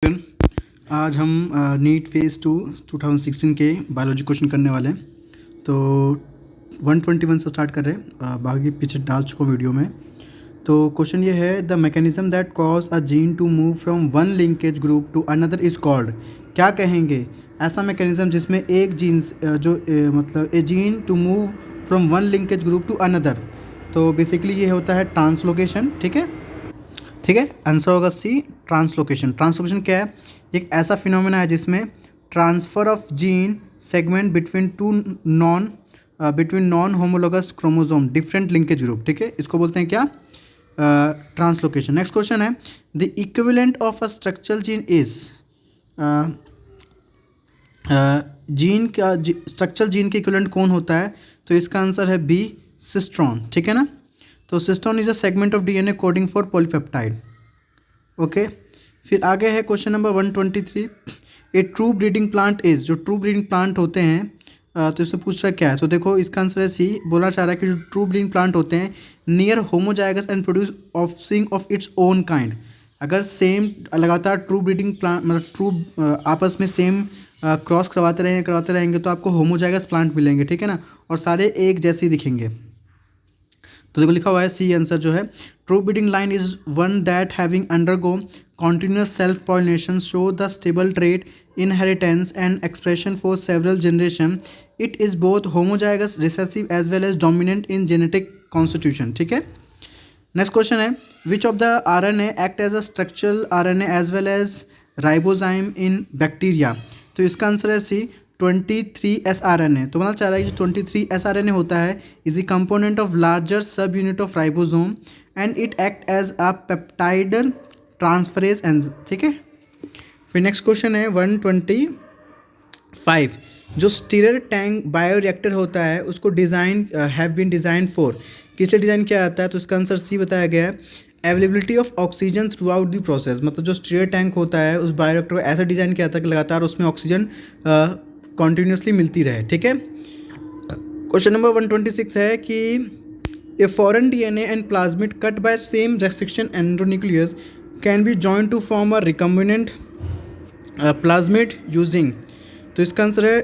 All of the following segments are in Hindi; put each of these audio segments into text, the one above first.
फिर आज हम नीट फेज़ 2 2016 के बायोलॉजी क्वेश्चन करने वाले हैं। तो 121 से स्टार्ट कर रहे हैं, बाकी पीछे डाल चुका हूँ वीडियो में। तो क्वेश्चन ये है, the mechanism that cause a gene to move from one linkage group to another is called. क्या कहेंगे ऐसा मैकेनिज्म जिसमें एक जीन मतलब a gene to move from one linkage group to another. तो बेसिकली ये होता है ट्रांसलोकेशन। ठीक है, आंसर होगा सी, ट्रांसलोकेशन। ट्रांसलोकेशन क्या है? एक ऐसा फिनोमेना है जिसमें transfer of gene segment between non homologous chromosome different linkage group. ठीक है, इसको बोलते हैं क्या? ट्रांसलोकेशन। नेक्स्ट क्वेश्चन है, the equivalent of a structural gene is. Gene का स्ट्रक्चरल जीन के इक्विवेलेंट कौन होता है? तो इसका आंसर है बी, सिस्ट्रॉन। ठीक है ना? तो cistron is a segment of DNA coding for polypeptide. Okay, फिर आगे है question number 123, A true breeding plant is. जो ट्रू ब्रीडिंग प्लांट होते हैं, तो इससे पूछ रहा है क्या है? तो देखो इसका आंसर है सी। बोलना चाह रहा है कि जो ट्रू ब्रीडिंग प्लांट होते हैं near homozygous and produce offspring of its own kind. अगर सेम लगातार ट्रू ब्रीडिंग प्लांट मतलब ट्रू आपस में सेम क्रॉस करवाते रहेंगे तो आपको होमोजाइगस प्लांट मिलेंगे। ठीक है ना? और सारे एक जैसे ही दिखेंगे। तो देखो लिखा हुआ है सी आंसर जो है, true breeding line is one that having undergo continuous self pollination show the stable trait inheritance and expression for several generation. It is both homozygous recessive as well as dominant in genetic constitution. ठीक है, नेक्स्ट क्वेश्चन है, which of the RNA act as a structural RNA as well as ribozyme in bacteria. तो इसका आंसर है सी, 23S RNA। तो मतलब चाह रहा है कि जो 23S RNA होता है is a component of larger sub unit of ribosome and it act as a peptide transferase enzyme. ठीक है, फिर नेक्स्ट क्वेश्चन है 125, जो स्टीरर टैंक बायोरिएक्टर होता है उसको design have been design for, किस लिए डिज़ाइन किया जाता है? तो इसका आंसर सी बताया गया है, availability of oxygen through out the process. मतलब जो स्टीरर टैंक होता है उस बायोरिएक्टर को ऐसा डिज़ाइन किया था कि लगातार उसमें ऑक्सीजन कॉन्टीन्यूसली मिलती रहे। ठीक है, क्वेश्चन नंबर 126 है कि a foreign DNA and plasmid cut by same restriction endonuclease can be joint to form a recombinant plasmid using. तो इसका आंसर है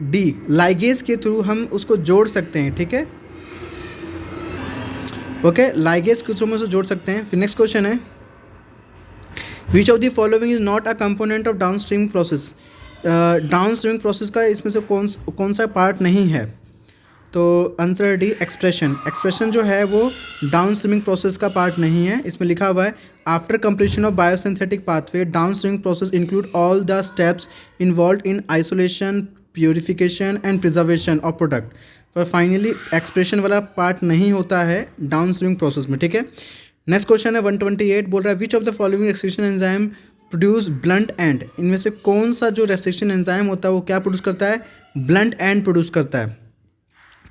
डी, लाइगेज के थ्रू हम उसको जोड़ सकते हैं। ठीक है, ओके, लाइगेज के थ्रू हम उसको जोड़ सकते हैं। फिर नेक्स्ट क्वेश्चन है, which of the following is not a component of down streaming process. Down streaming process का इसमें से कौन सा पार्ट नहीं है? तो आंसर है डी, एक्सप्रेशन। एक्सप्रेशन जो है वो डाउन स्ट्रीमिंग प्रोसेस का पार्ट नहीं है। इसमें लिखा हुआ है, after completion of biosynthetic pathway down streaming process include all the steps involve in isolation, purification and preservation of product. पर फाइनली एक्सप्रेशन वाला पार्ट नहीं होता है डाउन स्ट्रीमिंग प्रोसेस में। ठीक है, नेक्स्ट क्वेश्चन है 128, बोल रहा है, which of the following restriction enzyme produce blunt and. इनमें से कौन सा जो रेस्ट्रिक्शन एंजाइम होता है वो क्या प्रोड्यूस करता है? ब्लंट एंड प्रोड्यूस करता है।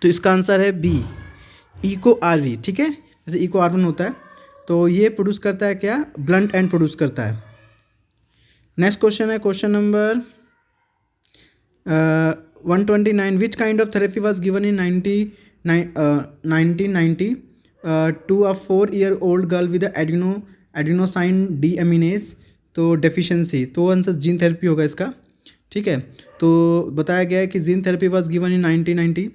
तो इसका आंसर है बी, इको RV। ठीक है, जैसे इको R1 होता है तो ये प्रोड्यूस करता है क्या? ब्लंट एंड प्रोड्यूस करता है। नेक्स्ट क्वेश्चन है question number 129, which kind of therapy was given in 1990 to a 4-year-old girl with adenosine deaminase तो डेफिशिएंसी। तो आंसर जीन थेरेपी होगा इसका। ठीक है, तो बताया गया है कि gene therapy was given in 1990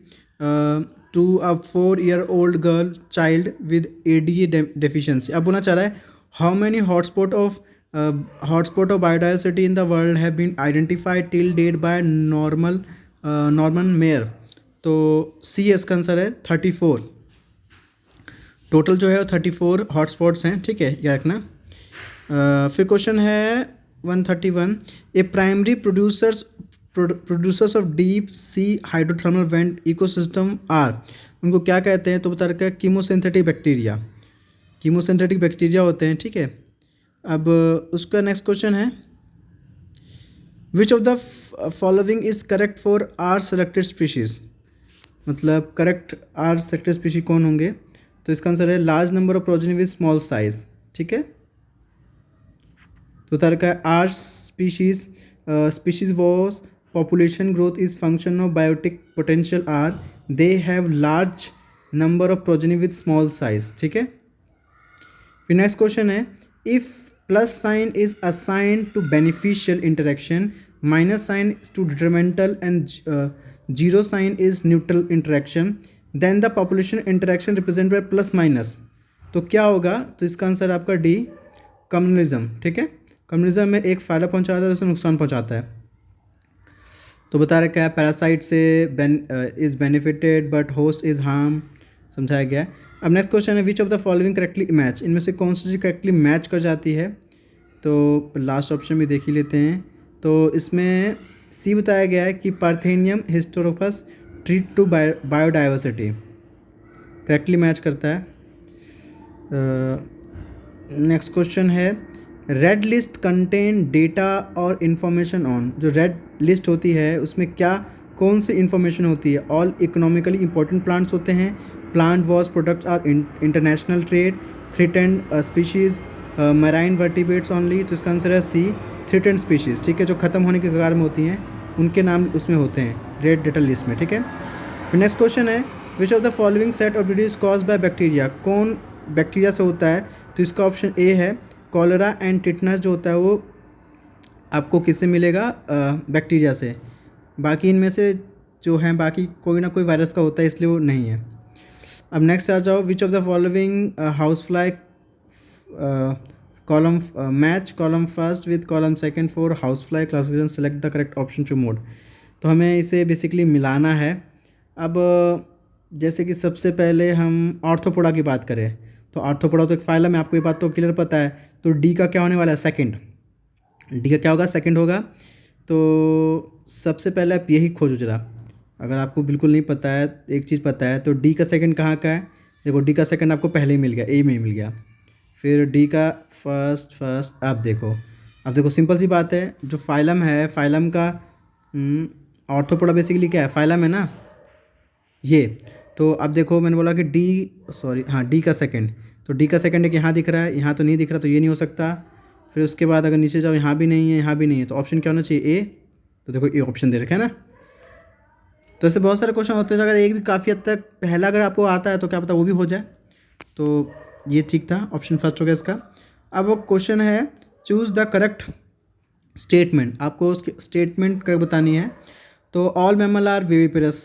to a 4-year-old girl child with ADA deficiency. अब बोलना चाह रहा है, how many hotspot of biodiversity in the world have been identified till date by Norman Myer. तो सी इसका आंसर है 34। टोटल जो है वो 34 हॉटस्पॉट्स हैं। ठीक है, याद रखना। फिर क्वेश्चन है 131, a primary producers of deep sea hydrothermal vent ecosystem are, उनको क्या कहते हैं? तो बता रखा है कीमोसिंथेटिक बैक्टीरिया। कीमोसिंथेटिक बैक्टीरिया होते हैं। ठीक है, अब उसका नेक्स्ट क्वेश्चन है, which of the following is correct for r selected species. मतलब करेक्ट आर सेलेक्टेड स्पीशीज कौन होंगे? तो इसका आंसर है large number of progeny with small size. ठीक है, तो बता रखा है r species was population growth is function of biotic potential R, they have large number of progeny with small size. ठीक है, फिर नेक्स्ट क्वेश्चन है, if plus sign is assigned to beneficial interaction, minus sign to detrimental and zero sign is neutral interaction, then the population interaction represent by plus minus. तो क्या होगा? तो इसका आंसर आपका डी, कम्युनलिज्म। ठीक है, कम्युनलिज्म में एक फ़ायदा पहुंचाता है, दूसरा नुकसान पहुंचाता है। तो बता रखा है पैरासाइट से is benefited but host is harm, समझाया गया है। अब नेक्स्ट क्वेश्चन है which of the following correctly match, इनमें से कौन सी चीज़ करेक्टली मैच कर जाती है? तो लास्ट ऑप्शन भी देख ही लेते हैं। तो इसमें सी बताया गया है कि parthenium hysterophorus threat to biodiversity, correctly match करता है। नेक्स्ट क्वेश्चन है रेड लिस्ट कंटेन डेटा और इन्फॉर्मेशन ऑन, जो रेड लिस्ट होती है उसमें क्या कौन सी इन्फॉर्मेशन होती है? ऑल इकोनॉमिकली इंपॉर्टेंट प्लांट्स होते हैं, plant was products are international trade, threatened species, marine vertebrates only. तो इसका आंसर है सी, थ्रेटेंड स्पीशीज़। ठीक है, जो ख़त्म होने के कगार में होती हैं उनके नाम उसमें होते हैं रेड डेटा लिस्ट में। ठीक है, नेक्स्ट क्वेश्चन है which of the following set of disease cause by bacteria, कौन बैक्टीरिया से होता है? तो इसका ऑप्शन ए है कॉलरा एंड टिटनस, जो होता है वो आपको किससे मिलेगा? बैक्टीरिया से। बाकी इनमें से जो हैं बाकी कोई ना कोई वायरस का होता है, इसलिए वो नहीं है। अब नेक्स्ट आ जाओ विच of the following house fly column match column first with column second for house fly classification, select the correct option free mode. तो हमें इसे बेसिकली मिलाना है। अब जैसे कि सबसे पहले हम ऑर्थोपोडा की बात करें तो ऑर्थोपोडा तो एक फाइलम है, आपको ये बात तो क्लियर पता है। तो डी का क्या होने वाला है? सेकंड। डी का क्या होगा? सेकंड होगा। तो सबसे पहले आप यही खोजो जरा, अगर आपको बिल्कुल नहीं पता है, एक चीज़ पता है तो डी का सेकंड कहाँ का है? देखो डी का सेकंड आपको पहले ही मिल गया, ए में ही मिल गया। फिर डी का फर्स्ट आप देखो, अब देखो सिंपल सी बात है, जो फाइलम है फाइलम का ऑर्थोपोडा बेसिकली क्या है? फाइलम है ना ये। तो अब देखो मैंने बोला कि डी का सेकंड, तो डी का सेकंड एक यहाँ दिख रहा है, यहाँ तो नहीं दिख रहा, तो ये नहीं हो सकता। फिर उसके बाद अगर नीचे जाओ यहाँ भी नहीं है, यहाँ भी नहीं है, तो ऑप्शन क्या होना चाहिए? ए। तो देखो ए ऑप्शन दे रखा है ना। तो ऐसे बहुत सारे क्वेश्चन होते हैं, अगर एक भी काफ़ी हद तक पहला अगर आपको आता है तो क्या पता वो भी हो जाए। तो ये ठीक था, ऑप्शन फर्स्ट हो गया इसका। अब वो क्वेश्चन है चूज़ द करेक्ट स्टेटमेंट, आपको उसकी स्टेटमेंट कर बतानी है। तो all mammal are viviparous,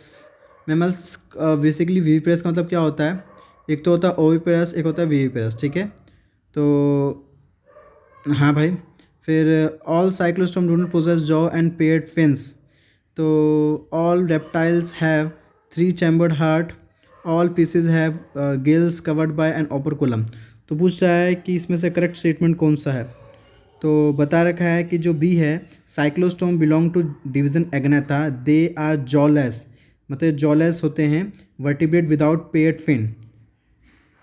mammals basically viviparous का मतलब क्या होता है? एक तो होता है ओविपेरस, एक होता है विविपेरस। ठीक है, तो हाँ भाई। फिर all cyclostome do not possess jaw and paired fins, तो all reptiles have 3 chambered heart, all pisces have gills covered by an operculum. तो पूछ रहा है कि इसमें से करेक्ट स्टेटमेंट कौन सा है? तो बता रखा है कि जो बी है cyclostome belong to division agnatha, they are jawless, मतलब जॉलेस होते हैं, वर्टिब्रेट विदाउट पेयर्ड फिन।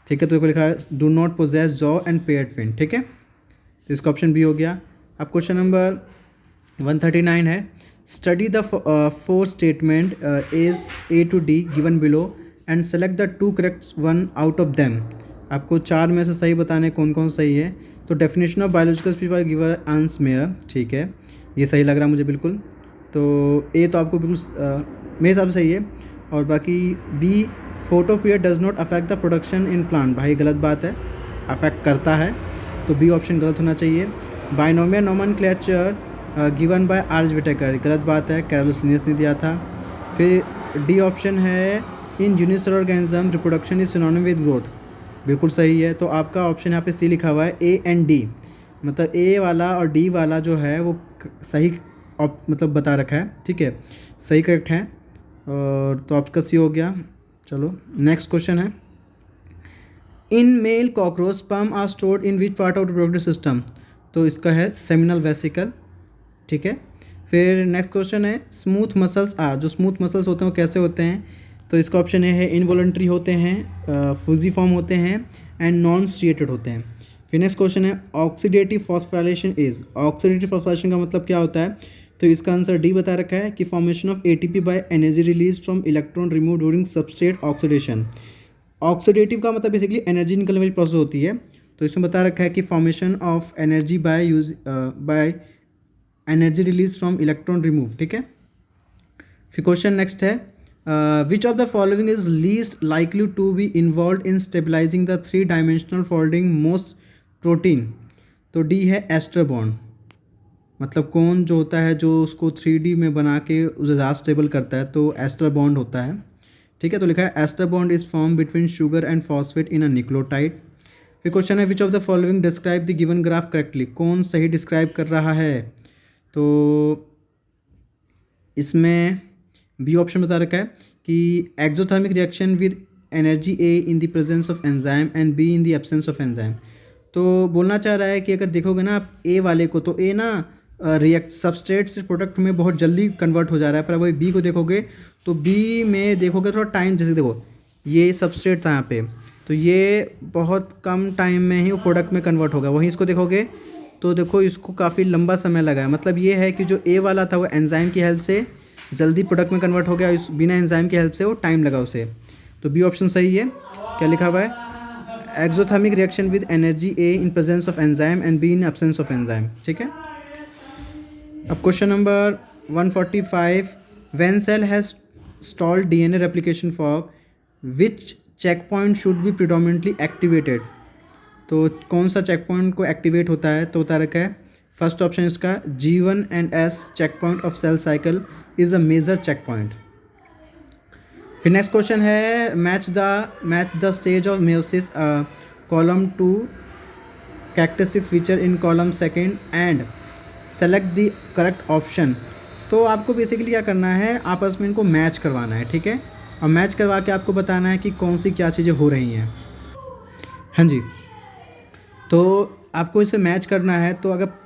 ठीक है, तो देखो लिखा है do not possess jaw and paired fin. ठीक है, तो इसका ऑप्शन बी हो गया। अब क्वेश्चन नंबर 139 है study the 4 statement is a to d given below and select the 2 correct one out of them. आपको 4 में से सही बताने कौन कौन सही है। तो definition of biological species by given Ernst Mayr, ठीक है, ये सही लग रहा है मुझे बिल्कुल। तो ए तो आपको बिल्कुल मेरे हिसाब से सही है। और बाकी B photo period does not affect the production in plant, भाई गलत बात है, अफेक्ट करता है, तो बी ऑप्शन गलत होना चाहिए। Binomial nomenclature given by R H Whittaker, गलत बात है, कैरोलस लिनियस ने दिया था। फिर डी ऑप्शन है इन unicellular organism reproduction is synonym with growth, बिल्कुल सही है। तो आपका ऑप्शन यहाँ पे सी लिखा हुआ है ए एंड डी, मतलब ए वाला और डी वाला जो है वो सही मतलब बता रखा है। ठीक है, सही करेक्ट है, और तो आपका सी हो गया। चलो नेक्स्ट क्वेश्चन है in male cockroach sperm are stored in which part of reproductive system, तो इसका है सेमिनल वेसिकल। ठीक है, फिर नेक्स्ट क्वेश्चन है स्मूथ मसल्स आर, जो स्मूथ मसल्स होते हैं वो कैसे होते हैं? तो इसका ऑप्शन है इनवॉलंटरी होते हैं, फूजीफॉर्म होते हैं एंड नॉन स्ट्रिएटेड होते हैं। फिर नेक्स्ट क्वेश्चन है oxidative phosphorylation is, oxidative phosphorylation का मतलब क्या होता है? तो इसका आंसर डी बता रखा है कि formation of ATP bye energy release from electron remove during substrate oxidation. Oxidative का मतलब बेसिकली एनर्जी निकलने वाली प्रोसेस होती है, तो इसमें बता रखा है कि formation of energy by energy release from electron remove. ठीक है, फिर क्वेश्चन नेक्स्ट है which of the following is least likely to be involve in stabilising the 3 dimensional folding most protein. तो डी है एस्टर बॉन्ड, मतलब कौन जो होता है जो उसको 3D में बना के उसे ज़्यादा स्टेबल करता है, तो एस्टर बॉन्ड होता है। ठीक है, तो लिखा है ester bond is form between sugar and phosphate in a nucleotide. फिर क्वेश्चन है which of the following describe the given graph correctly, कौन सही डिस्क्राइब कर रहा है, तो इसमें बी ऑप्शन बता रखा है कि exothermic reaction with energy A in the presence of enzyme and B in the absence of enzyme. तो बोलना चाह रहा है कि अगर देखोगे ना आप ए वाले को, तो ए ना रिएक्ट सबस्ट्रेट से प्रोडक्ट में बहुत जल्दी कन्वर्ट हो जा रहा है, पर वही बी को देखोगे तो बी में देखोगे थोड़ा टाइम, जैसे देखो ये सबस्ट्रेट था यहाँ पे, तो ये बहुत कम टाइम में ही वो प्रोडक्ट में कन्वर्ट होगा। वहीं इसको देखोगे तो देखो इसको काफ़ी लंबा समय लगा है, मतलब ये है कि जो ए वाला था वो एंजाइम की हेल्प से जल्दी प्रोडक्ट में कन्वर्ट हो गया, इस बिना एंजाइम की हेल्प से वो टाइम लगा उसे। तो बी ऑप्शन सही है। क्या लिखा हुआ है, exothermic reaction with energy A in presence of enzyme and B in absence of enzyme. ठीक है, अब question number 145, when cell has stalled DNA replication for which check point should be predominantly activated, तो कौन सा चेक पॉइंट को एक्टिवेट होता है, तो बता रखा है फर्स्ट ऑप्शन इसका G1 and S check point of cell cycle is a major check point. फिर नेक्स्ट क्वेश्चन है match the stage of meiosis column 2 characteristics feature in column second and select the correct option. तो आपको बेसिकली क्या करना है, आपस में इनको मैच करवाना है। ठीक है, और मैच करवा के आपको बताना है कि कौन सी क्या चीज़ें हो रही हैं। हाँ जी, तो आपको इसे मैच करना है। तो अगर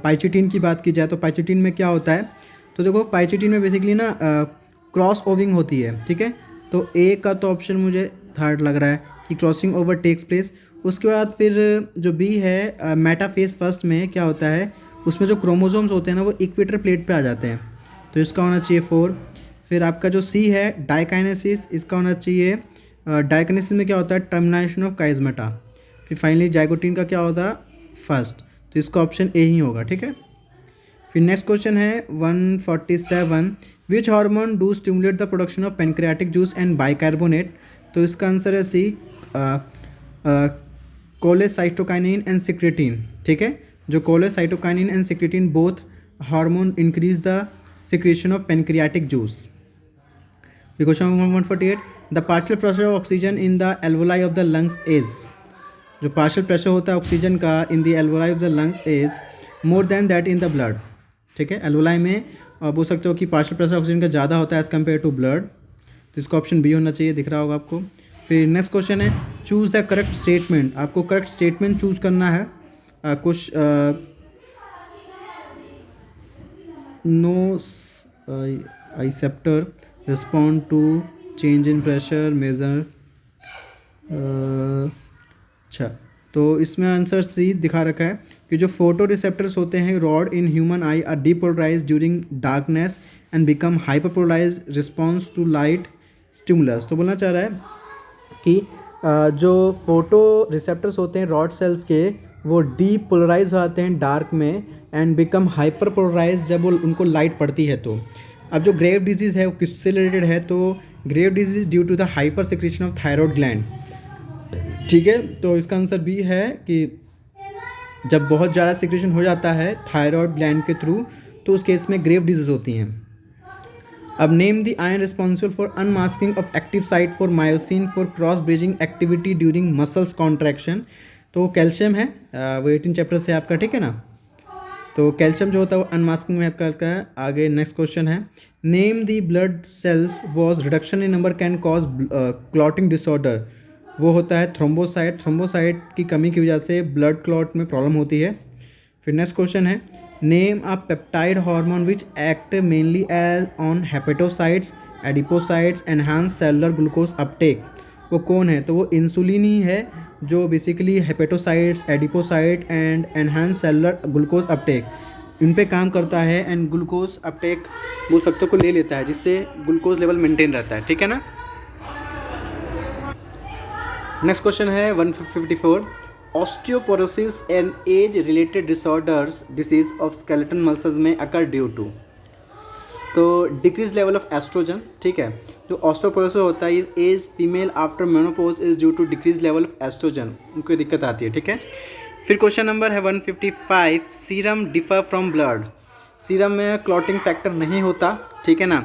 पाइचिटिन की बात की जाए तो पाइचिटिन में क्या होता है, तो देखो पाइचिटिन में बेसिकली ना क्रॉस ओविंग होती है। ठीक है, तो ए का तो ऑप्शन मुझे थर्ड लग रहा है कि क्रॉसिंग ओवर टेक्स प्लेस। उसके बाद फिर जो बी है मेटाफेज फर्स्ट में क्या होता है, उसमें जो क्रोमोसोम्स होते हैं ना वो इक्वेटर प्लेट पे आ जाते हैं, तो इसका होना चाहिए 4। फिर आपका जो सी है डाइकाइनेसिस, इसका होना चाहिए डाइकाइनेसिस में क्या होता है, टर्मिनेशन ऑफ काइजमेटा। फिर फाइनली जाइगोटिन का क्या होता है, फर्स्ट, तो इसका ऑप्शन ए ही होगा। ठीक है, फिर नेक्स्ट क्वेश्चन है 147, which hormone do stimulate the production of pancreatic juice and bicarbonate, तो इसका आंसर है सी कोलेसाइटोकाइनिन एंड सिक्रेटिन। ठीक है, जो कोलेसाइटोकाइनिन and secretin both hormone increase the secretion of pancreatic juice. Question 148, the partial pressure of oxygen in the alveoli of the lungs is, जो पार्शियल प्रेशर होता है ऑक्सीजन का in the alveoli of the lungs is more than that in the blood. ठीक है, एल्वोलाई में बोल सकते हो कि पार्शियल प्रेशर ऑक्सीजन का ज़्यादा होता है एज़ कम्पेयर टू ब्लड, तो इसका ऑप्शन बी होना चाहिए, दिख रहा होगा आपको। फिर नेक्स्ट क्वेश्चन है चूज़ द करेक्ट स्टेटमेंट, आपको करेक्ट स्टेटमेंट चूज़ करना है। कुछ nociceptor respond to change in pressure major, अच्छा, तो इसमें आंसर सी दिखा रखा है कि जो फोटो रिसेप्टर्स होते हैं rod in human eye are depolarise during darkness and become hyperpolarise response to light stimulus. तो बोलना चाह रहा है कि जो फोटो रिसेप्टर्स होते हैं रॉड सेल्स के वो डीपोलराइज हो जाते हैं डार्क में एंड बिकम हाइपरपोलराइज जब वो उनको लाइट पड़ती है। तो अब जो ग्रेव डिजीज़ है वो किससे रिलेटेड है, तो grave disease due to the hyper secretion of thyroid gland. ठीक है, तो इसका आंसर बी है कि जब बहुत ज़्यादा सिक्रेशन हो जाता है थायरॉयड ग्लैंड के थ्रू तो उस केस में ग्रेव डिजीज होती हैं। अब name the ion responsible for unmasking of active site for myosin for cross bridging activity during muscles contraction, तो कैल्शियम है, वो 18 चैप्टर से आपका। ठीक है ना, तो कैल्शियम जो होता है वो अनमास्किंग में आपका है। आगे नेक्स्ट क्वेश्चन है name the blood cells was reduction in number can cause clotting disorder, वो होता है थ्रोम्बोसाइट, थ्रोम्बोसाइट की कमी की वजह से ब्लड क्लॉट में प्रॉब्लम होती है। फिर नेक्स्ट क्वेश्चन है name a peptide hormone which act mainly as on hepatocytes adipocytes enhance cellular glucose uptake, वो कौन है, तो वो इंसुलिन ही है जो basically hepatocytes adipocyte and enhance cellular glucose uptake इन पे काम करता है एंड ग्लूकोज अपटेक बोल सकते को ले लेता है जिससे ग्लूकोज लेवल मेंटेन रहता है। ठीक है ना, नेक्स्ट क्वेश्चन है 154 osteoporosis and age related disorders disease of skeleton muscles में अकर ड्यू टू, तो डिक्रीज लेवल ऑफ एस्ट्रोजन। ठीक है, जो ऑस्टियोपोरोसिस होता है as female after menopause is due to decrease level of estrogen, उनको दिक्कत आती है। ठीक है, फिर क्वेश्चन नंबर है 155, serum differ from blood. Serum में क्लॉटिंग फैक्टर नहीं होता, ठीक है ना,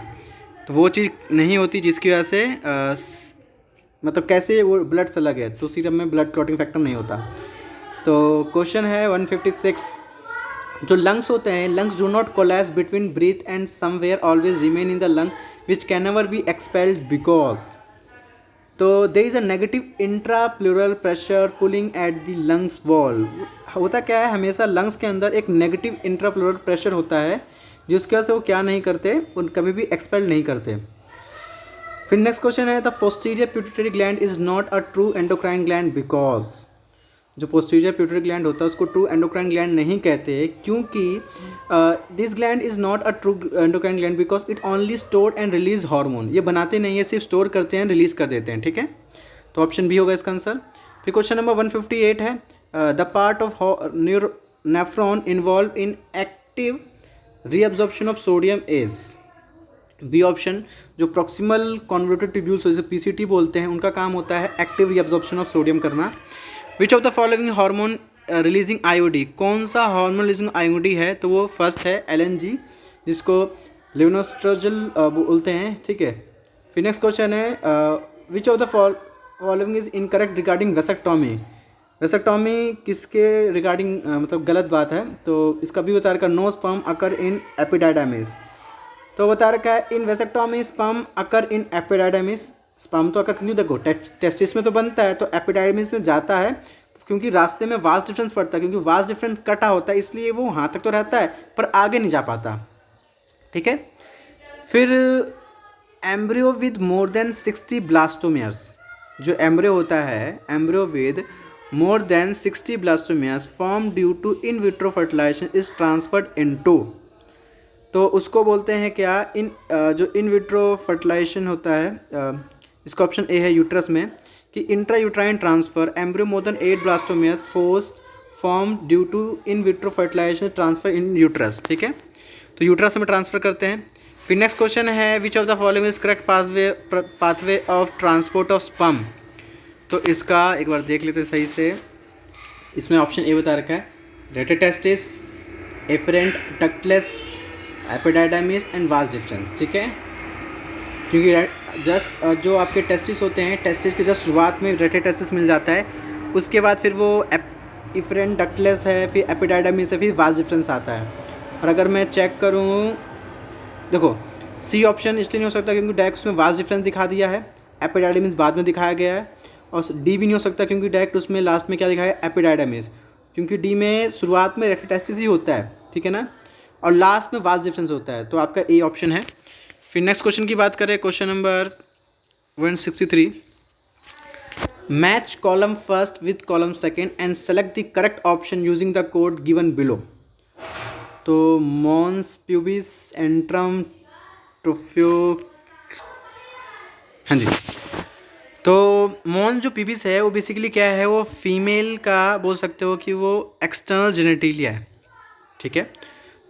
तो वो चीज़ नहीं होती जिसकी वजह से मतलब कैसे वो ब्लड से अलग है, तो सीरम में ब्लड क्लॉटिंग फैक्टर नहीं होता। तो क्वेश्चन है 156, जो लंग्स होते हैं, lungs do not collapse between breath and somewhere always remain in the lung which can never be expelled because. तो there is a negative intra pleural pressure pulling at the lungs wall. होता क्या है, हमेशा लंग्स के अंदर एक नेगेटिव इंट्रा प्लूरल प्रेशर होता है जिसकी वजह से वो क्या नहीं करते, उन कभी भी एक्सपेल नहीं करते। फिर नेक्स्ट क्वेश्चन है, the posterior pituitary gland is not a true endocrine gland because. जो पोस्टीरियर पिट्यूटरी ग्लैंड होता है उसको ट्रू एंडोक्राइन ग्लैंड नहीं कहते, क्योंकि this gland is not a true endocrine gland because it only store and release hormone. ये बनाते नहीं है, सिर्फ स्टोर करते हैं, रिलीज कर देते हैं, ठीक है। तो ऑप्शन बी होगा इसका आंसर। फिर क्वेश्चन नंबर 158 है, the part of nephron involve in active reabsorption of sodium is. B option, जो प्रॉक्सिमल कॉन्वोल्यूटेड ट्यूब्यूल्स जैसे पीसीटी बोलते हैं, उनका काम होता है एक्टिव रीअब्जॉर्प्शन ऑफ सोडियम करना। विच of the following hormone releasing IOD, कौन सा हार्मोन रिलीजिंग आईओडी है, तो वो फर्स्ट है एलएनजी, जिसको लेवोनोस्ट्रोजल बोलते हैं, ठीक है। फिर नेक्स्ट क्वेश्चन है, which of the following is incorrect regarding vasectomy. Vasectomy किसके रिगार्डिंग मतलब गलत बात है, तो इसका भी बता रखा, नो स्पर्म अकर इन एपिडाइडामिस। तो बता रखा है, इन वेसेक्टॉमी स्पर्म अकर इन एपिडाइडामिस। स्पर्म तो अकर क्यों, देखो टेस्टिस में तो बनता है, तो एपिडाइडमिस में जाता है, क्योंकि रास्ते में वास्ट डिफरेंस पड़ता है, क्योंकि वास्ट डिफरेंस कटा होता है, इसलिए वो वहाँ तक तो रहता है पर आगे नहीं जा पाता, ठीक है। फिर embryo with more than 60 blastomeres, जो एम्ब्रियो होता है, embryo with more than 60 blastomeres form due to in vitro fertilisation is transferred into. तो उसको बोलते हैं क्या, जो इन विट्रो फर्टिलाइजेशन होता है, इसका ऑप्शन ए है यूट्रस में, कि intra uterine transfer embryo more than 8 blastomeres forced form due to in vitro fertilisation transfer in uterus, ठीक है। तो यूट्रस में ट्रांसफर करते हैं। फिर नेक्स्ट क्वेश्चन है, which of the following is correct pathway of transport of sperm. तो इसका एक बार देख लेते हैं सही से। इसमें ऑप्शन ए बता रखा है, rete testis, efferent ductless, epididymis and vas deferens, ठीक है। क्योंकि जस्ट जो आपके टेस्टिस होते हैं, टेस्टिस के जस्ट शुरुआत में रेटेटेस्टिस मिल जाता है, उसके बाद फिर वो एफरेंट डक्टलेस है, फिर एपिडाइडामिस है, फिर वास डिफरेंस आता है। और अगर मैं चेक करूँ, देखो सी ऑप्शन इसलिए नहीं हो सकता क्योंकि डायरेक्ट उसमें वास डिफरेंस दिखा दिया है, एपिडाइडामिस बाद में दिखाया गया है। और डी भी नहीं हो सकता क्योंकि डायरेक्ट उसमें लास्ट में क्या दिखाया है, एपिडाइडामिस, क्योंकि डी में शुरुआत में रेटेटेस्टिस ही होता है, ठीक है ना, और लास्ट में वास डिफरेंस होता है, तो आपका ए ऑप्शन है। फिर नेक्स्ट क्वेश्चन की बात करें, question number 163, match column first with column second and select the correct option using the code given below. तो मॉन्स प्यूबिस एंट्रम ट्रोफ्यो, हाँ जी। तो मॉन्स जो प्यूबिस है वो बेसिकली क्या है, वो फीमेल का बोल सकते हो कि वो एक्सटर्नल जेनेटिलिया है, ठीक है।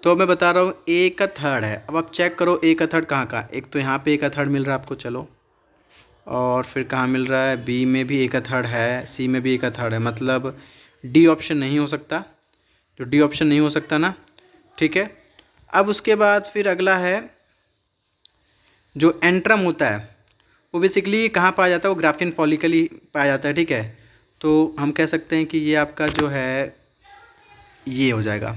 तो मैं बता रहा हूँ, ए का थर्ड है। अब आप चेक करो ए का थर्ड कहाँ का, एक तो यहाँ पे ए का थर्ड मिल रहा है आपको, चलो, और फिर कहाँ मिल रहा है, बी में भी ए का थर्ड है, सी में भी ए का थर्ड है, मतलब डी ऑप्शन नहीं हो सकता, जो डी ऑप्शन नहीं हो सकता ना, ठीक है। अब उसके बाद फिर अगला है, जो एंट्रम होता है वो बेसिकली कहाँ पाया जाता है, वो ग्राफियन फॉलिकल ही पाया जाता है, ठीक है। तो हम कह सकते हैं कि ये आपका जो है ये हो जाएगा।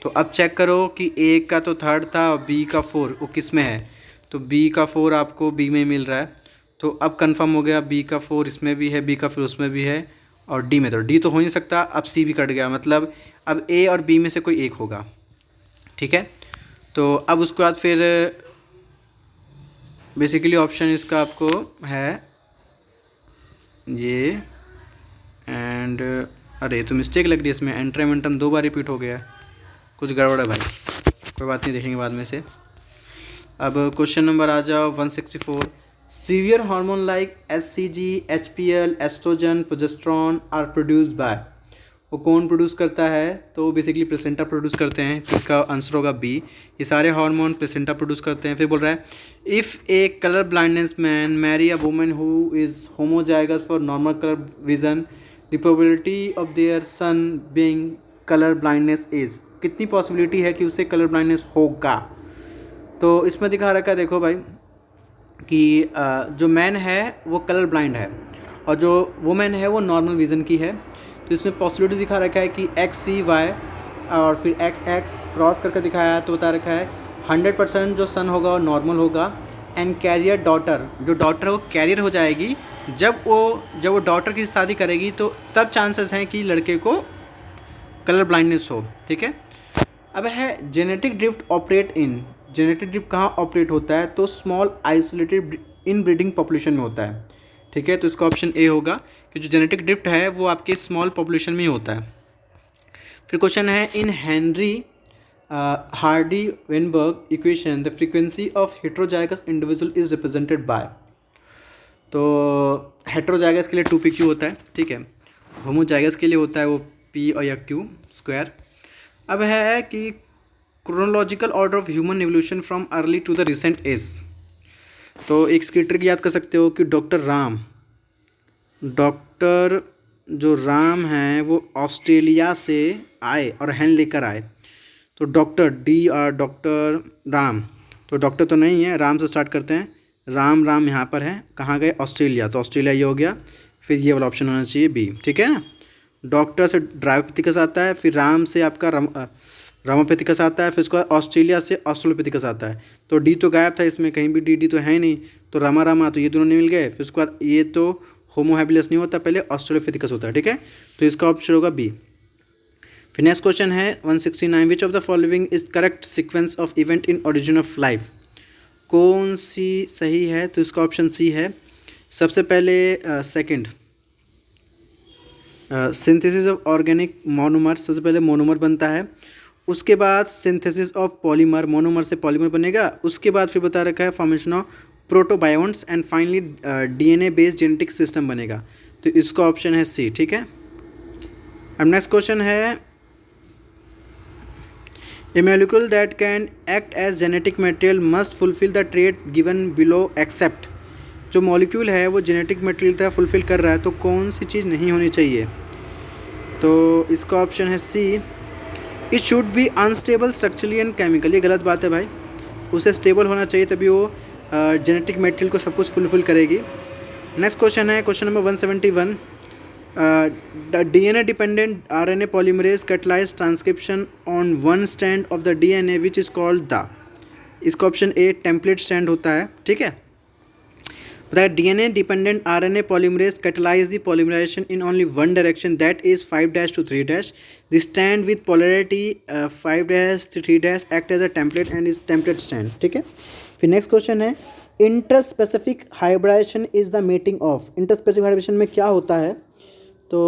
तो अब चेक करो कि ए का तो थर्ड था और बी का 4 वो किस में है, तो बी का 4 आपको बी में मिल रहा है। तो अब कंफर्म हो गया, बी का 4 इसमें भी है, बी का 4 उसमें भी है, और डी में, तो डी तो हो नहीं सकता। अब सी भी कट गया, मतलब अब ए और बी में से कोई एक होगा, ठीक है। तो अब उसके बाद फिर बेसिकली ऑप्शन इसका आपको है ये, एंड अरे तो मिस्टेक लग रही है इसमें, एंट्रम एंट्रम 2 बार रिपीट हो गया है, कुछ गड़बड़ है भाई, कोई बात नहीं, देखेंगे बाद में से। अब क्वेश्चन नंबर आ जाओ 164, several hormone like HCG, HPL, estrogen, progesterone are produced by. वो कौन प्रोड्यूस करता है, तो बेसिकली प्लेसेंटा प्रोड्यूस करते हैं, तो इसका आंसर होगा बी, ये सारे हार्मोन प्लेसेंटा प्रोड्यूस करते हैं। फिर बोल रहा है, if a colour blindness man marry a woman who is homozygous for normal colour vision the probability of their son being colour blindness is, कितनी पॉसिबिलिटी है कि उसे कलर ब्लाइंडनेस होगा। तो इसमें दिखा रखा है, देखो भाई कि जो मैन है वो कलर ब्लाइंड है और जो वुमेन है वो नॉर्मल विज़न की है। तो इसमें पॉसिबिलिटी दिखा रखा है कि एक्स सी वाई और फिर एक्स एक्स क्रॉस करके दिखाया है, तो बता रखा है 100% जो सन होगा वो नॉर्मल होगा। एंड कैरियर डॉटर, जो डॉटर है वो कैरियर हो जाएगी जब वो डॉटर की शादी करेगी, तो तब चांसेस हैं कि लड़के को कलर ब्लाइंडनेस हो। ठीक है, अब है genetic drift operate in, genetic drift कहाँ ऑपरेट होता है, तो small isolated in breeding population में होता है। ठीक है, तो इसका ऑप्शन ए होगा कि जो जेनेटिक ड्रिफ्ट है वो आपके स्मॉल पॉपुलेशन में ही होता है। फिर क्वेश्चन है, in Henry Hardy Weinberg equation the frequency of heterozygous individual is represented by. तो हेट्रोजाइगस के लिए 2pq होता है, ठीक है, होमोजाइगस के लिए होता है वो p और या q स्क्वायर। अब है कि chronological order of human evolution from early to the recent age. तो एक इसकी ट्रिक याद कर सकते हो कि डॉक्टर जो राम हैं वो ऑस्ट्रेलिया से आए और हैन लेकर आए। तो डॉक्टर राम, तो डॉक्टर तो नहीं है, राम से स्टार्ट करते हैं। राम यहाँ पर है, कहाँ गए, ऑस्ट्रेलिया, तो ऑस्ट्रेलिया ये हो गया। फिर ये वाला ऑप्शन होना चाहिए बी। ठीक है ना, डॉक्टर से ड्राइवपिथिकस आता है, फिर राम से आपका रामापिथिकस आता है, फिर उसके बाद ऑस्ट्रेलिया से ऑस्ट्रोलोपिथिकस आता है। तो डी तो गायब था इसमें, कहीं भी डी तो है नहीं, तो रामा तो ये दोनों नहीं मिल गए। फिर उसके बाद ये तो होमो हैबिलिस नहीं होता, पहले ऑस्ट्रोलोपिथिकस होता है। ठीक है, तो इसका ऑप्शन होगा बी। फिर नेक्स्ट क्वेश्चन है 169, विच of the following is correct sequence of event in origin of life, कौन सी सही है, तो इसका ऑप्शन सी है। सबसे पहले second, synthesis of organic monomer, सबसे पहले मोनोमर बनता है, उसके बाद सिंथेसिस ऑफ पॉलीमर, मोनोमर से पॉलीमर बनेगा, उसके बाद फिर बता रखा है formation of protobionts and finally DNA based genetic system बनेगा। तो इसका ऑप्शन है सी। ठीक है, अब नेक्स्ट क्वेश्चन है, ए molecule that can act as genetic material must fulfill the trait given below except, जो मॉलिक्यूल है वो जेनेटिक मटेरियल तरह फुलफिल कर रहा है, तो कौन सी चीज़ नहीं होनी चाहिए, तो इसका ऑप्शन है C, it should be unstable structurally and chemical. ये गलत बात है भाई, उसे स्टेबल होना चाहिए तभी वो जेनेटिक मटेरियल को सब कुछ फुलफिल करेगी। नेक्स्ट क्वेश्चन है question number 171, the DNA dependent RNA polymerase catalyze transcription on one strand of the DNA which is called the, इसका ऑप्शन ए टेम्पलेट स्ट्रैंड होता है। ठीक है, बताया DNA dependent RNA polymerase catalyze the polymerization in only one direction, that is 5' to 3'. The strand with polarity 5' to 3' act as a template and is template strand। ठीक है, फिर नेक्स्ट क्वेश्चन है, interspecific hybridisation is the mating of, interspecific hybridisation में क्या होता है, तो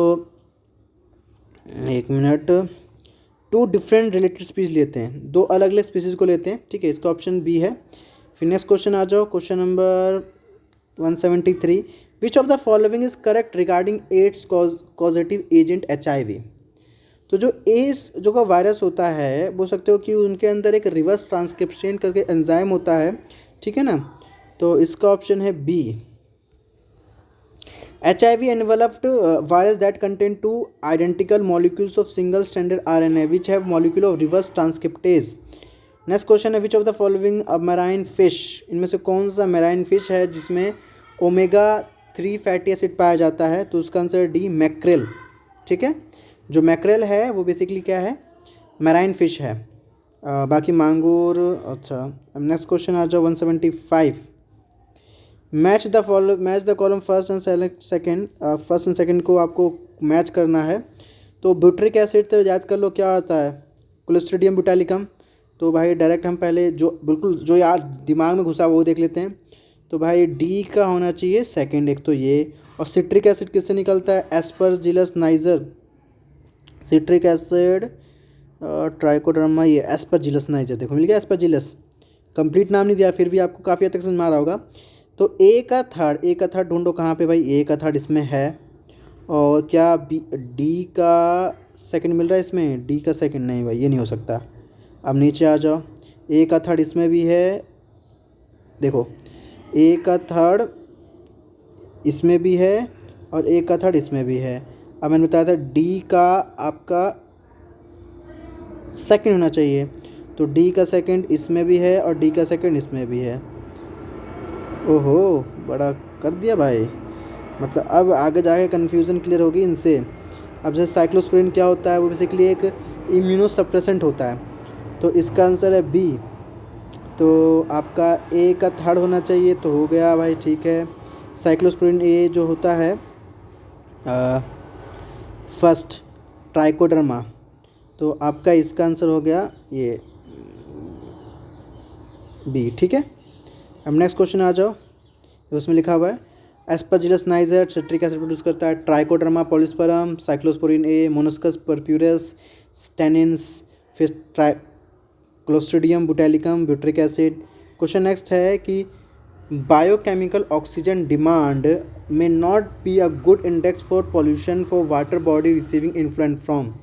एक minute, two different related species लेते हैं, दो अलग अलग स्पीसीज को लेते हैं। ठीक है, इसका ऑप्शन बी है। फिर नेक्स्ट क्वेश्चन आ जाओ, question number 173, which of the following is correct regarding AIDS causative agent HIV। तो जो एड्स जो का वायरस होता है, बोल सकते हो कि उनके अंदर एक रिवर्स ट्रांसक्रिप्शन करके एंजाइम होता है। ठीक है ना, तो इसका ऑप्शन है B. HIV enveloped virus that contain two identical molecules of single stranded RNA which have molecule of reverse transcriptase। Next question है, which of the following marine fish, इनमें से कौन सा मैराइन फिश है जिसमें omega-3 फैटी एसिड पाया जाता है, तो उसका आंसर डी मैक्रेल। ठीक है, जो मैक्रेल है वो बेसिकली क्या है, मैराइन फिश है, बाकी मांगूर। अच्छा, अब नेक्स्ट क्वेश्चन आ जाओ 175, match the column first and second, first and second को आपको मैच करना है। तो ब्यूट्रिक एसिड तो याद कर लो क्या आता है, क्लोस्ट्रिडियम ब्यूटालिकम। तो भाई डायरेक्ट हम पहले जो बिल्कुल जो यार दिमाग में घुसा वो देख लेते हैं। तो भाई डी का होना चाहिए सेकंड एक तो ये, और सिट्रिक एसिड किससे निकलता है, Aspergillus niger, citric acid trichoderma, ये एस्परजिलस नाइजर, देखो मिल गया एस्परजिलस, कंप्लीट नाम नहीं दिया फिर भी आपको काफ़ी हद तक समझ में आ रहा होगा। तो ए का थर्ड ढूंढो कहाँ पे भाई, ए का थर्ड इसमें है, और क्या डी का सेकंड मिल रहा है इसमें, डी का सेकंड नहीं भाई ये नहीं हो सकता। अब नीचे आ जाओ, ए का थर्ड इसमें भी है, देखो ए का थर्ड इसमें भी है और ए का थर्ड इसमें भी है। अब मैंने बताया था डी का आपका सेकंड होना चाहिए, तो डी का सेकंड इसमें भी है और डी का सेकंड इसमें भी है। ओहो, बड़ा कर दिया भाई, मतलब अब आगे जाके कन्फ्यूज़न क्लियर होगी इनसे। अब जैसे साइक्लोस्पोरिन क्या होता है, वो बेसिकली एक इम्यूनो सप्रेसेंट होता है, तो इसका आंसर है बी। तो आपका ए का थर्ड होना चाहिए, तो हो गया भाई, ठीक है। साइक्लोस्पोरिन ए जो होता है फर्स्ट ट्राइकोडर्मा, तो आपका इसका आंसर हो गया ये बी, ठीक है। अब नेक्स्ट क्वेश्चन आ जाओ, उसमें लिखा हुआ है Aspergillus niger citric acid produce करता है, ट्राइकोडर्मा पॉलिस्परम, साइक्लोस्पोरिन ए, मोनस्कस परप्यूरस, स्टेनिन्स, फिर Clostridium butylicum, butyric acid. Question next है कि biochemical oxygen demand may not be a good index for pollution for water body receiving influence from.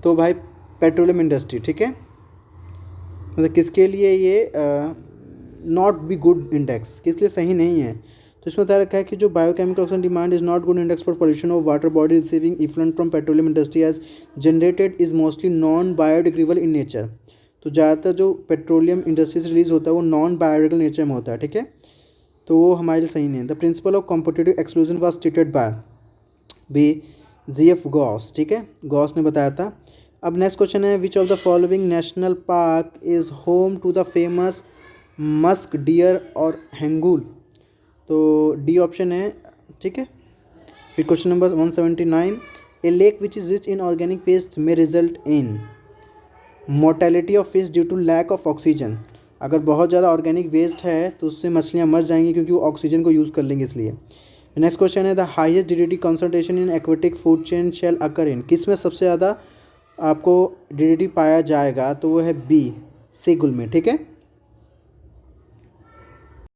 तो भाई पेट्रोलियम इंडस्ट्री, ठीक है, मतलब किसके लिए ये नॉट बी गुड इंडेक्स, किस लिए सही नहीं है। तो इसमें बता रखा है कि जो biochemical oxygen demand is not good index for pollution of water body receiving effluent from petroleum industry as generated is mostly non biodegradable in nature. तो ज़्यादातर जो पेट्रोलियम इंडस्ट्री से रिलीज होता है वो नॉन बायोडिग्रेडेबल नेचर में होता है, ठीक है, तो वो हमारे लिए सही नहीं है। The principle of competitive exclusion was stated by B G F. Gause, ठीक है, गॉस ने बताया था। अब नेक्स्ट क्वेश्चन है which of the following national park is home to the famous musk deer और हैंगूल। तो डी ऑप्शन है, ठीक है। फिर question number 179, a lake which is rich in organic waste may result in mortality of fish due to lack of oxygen. अगर बहुत ज़्यादा ऑर्गेनिक वेस्ट है तो उससे मछलियाँ मर जाएंगी क्योंकि वो ऑक्सीजन को यूज़ कर लेंगे इसलिए। नेक्स्ट क्वेश्चन है the highest DDT concentration in aquatic food chain shall occur in. किस में सबसे ज़्यादा आपको DDT पाया जाएगा, तो वो है बी, सीगुल में, ठीक है।